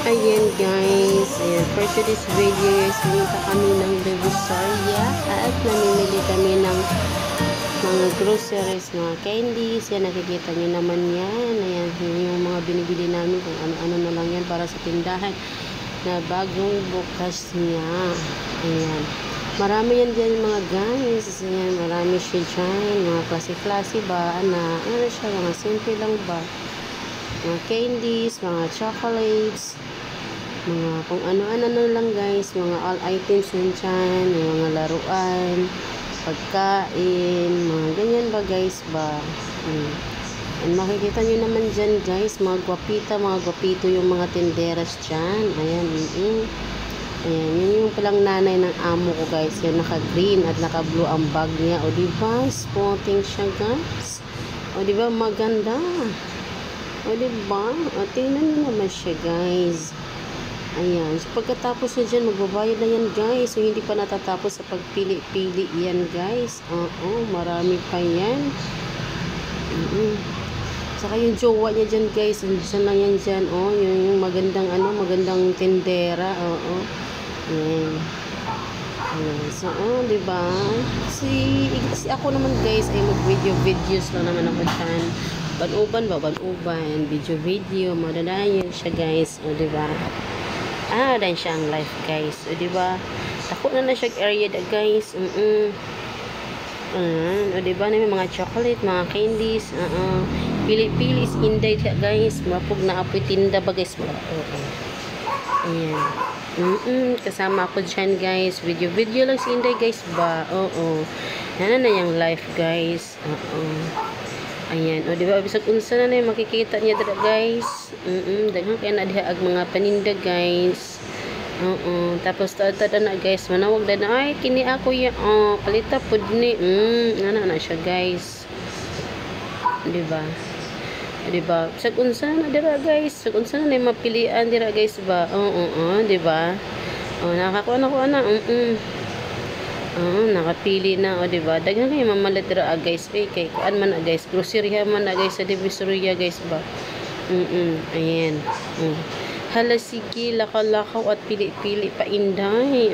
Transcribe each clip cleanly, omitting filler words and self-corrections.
Ayan guys, ayan, for today's video guys, pumunta kami ng Divisoria at namimili kami ng mga groceries, mga candies. Yan, nakikita nyo naman yan. Ayan, yung mga binibili namin, kung ano-ano na lang yan para sa tindahan na bagong bukas niya. Ayan, marami yan dyan mga guys. Ayan, marami siya dyan, mga klase-klase ba, ano siya, mga simple lang ba, mga candies, mga chocolates, mga kung ano-ano na lang guys, mga all items yun dyan, mga laruan, pagkain, mga ganyan ba guys ba. And makikita nyo naman dyan guys, mga gwapito yung mga tinderas dyan. Ayan, ayan, yun yung palang nanay ng amo ko guys, yan naka green at naka blue ang bag niya. O diba, sporting siya guys, o diba maganda, o diba, o tingnan nyo naman siya guys. Ayan, so pagkatapos na dyan, magbabayad na yan guys. So hindi pa natatapos sa pagpili-pili yan guys. Oo, marami pa yan. Saka yung jowa niya dyan guys, dyan lang yan dyan. Oh, yung magandang magandang tindera. Oo. Ayan. Ayan. So, diba? Si ako naman guys ay mag-videos lang naman ako dyan. Banuban, video, madadayan siya guys. O, diba? Dan siya ang life guys. O diba? Tako na siya area da guys. O diba na may mga chocolate, mga candies. Pili-pili is inday siya guys. Mapog na apoy tinda ba guys. Ayan. Kasama ako dyan guys. Video lang si inday guys ba. Yan na yung life guys. Ayan, o diba, bisag unsa na yung makikita niya dira guys. Daghang kaya na diha ag mga paninda guys. Tapos tada na guys, manawag na ay kini ako ya, palita pud ni. Ana na siya guys. Diba? Diba? Bisag unsa na dira guys, bisag unsa na yung mapilian dira guys ba. Diba? Nakakuha na ko ana. Nakapili na, o diba? Daghan kayo mamalit ra guys. Kay kuan man guys, grocery man guys sa Divisoria guys ba. Ayan. Hala sige, lakaw-lakaw at pili-pili pa inday.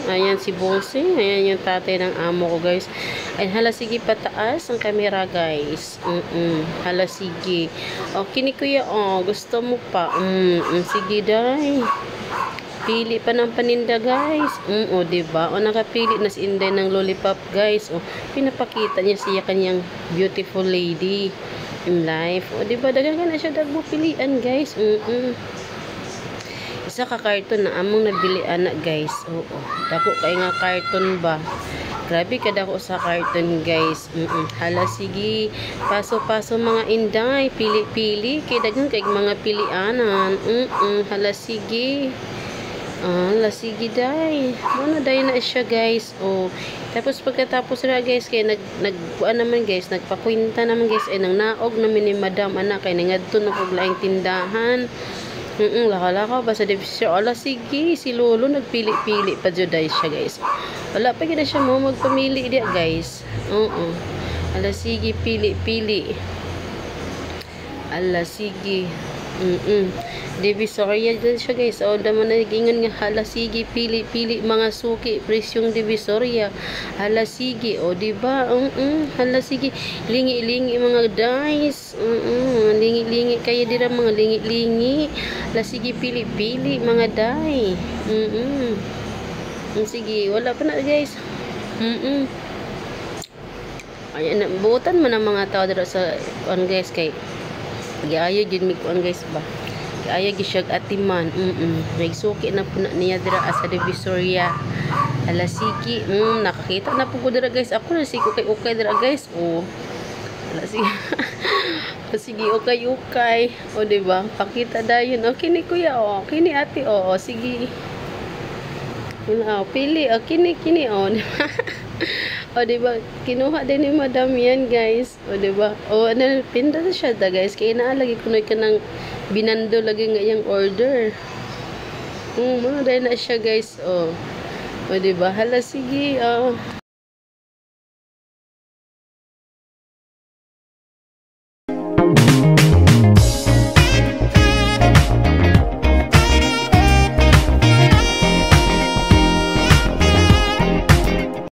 Ayan si Bossing, ayan yung tatay ng amo ko guys. Ayan, hala sige pataas ang camera guys. Hala sige. Kini kuya, gusto mo pa. Sige day. Pili pa ng paninda guys. Diba? Nakapili na si Inday ng lollipop guys. Pinapakita niya siya kanyang beautiful lady in life. Diba? Dagan ka na siya dagmo pilian guys. Isa ka karton na among nabili anak guys. Dako kay nga karton ba. Grabe ka dako sa karton guys. Hala sige. Paso-paso mga Inday. Pili-pili. Kay dagan kay mga pilianan. Hala sige. Sige day. Ano day na siya guys. Tapos pagkatapos na guys kay nagkuan naman guys, nagpakwenta naman guys ay nang naog namin ni madam anak kay nangadto na kog laing tindahan. Laka-laka ba sa Divisoria. Sige, si lolo nagpili-pili pa jud day siya guys. Wala pa gid siya mo magpamili dia guys. Ala sige, pili-pili. Ala sige. Divisoria dyan siya guys. Daman nagingon nga hala sige, pili-pili mga suki presyong Divisoria. Hala sige, diba? Hala sige, lingi-lingi mga guys. Lingi-lingi kaya dira mga lingi-lingi. Hala sige, pili-pili mga day. Sige, wala pa na guys. Ayan, buutan man ang mga tao dira sa guys kay giayo jud mig kuan guys ba. Giayo gisyag atiman. Nagsuki na po na niya dira sa Divisoria. Ala sige, nakakita na po ko dira guys. Ako na sige okay dira guys. Ala sige. Sige okay. Diba? Pakita dayon. Kini kuya kini ate sige. Pili kini diba? Kinuha din ni madam yan guys. Diba? Pinda siya da guys. Kaya naalagi kunoy ka ng binando lagi nga yung order. Mga dahil na siya guys. Diba? Hala sige.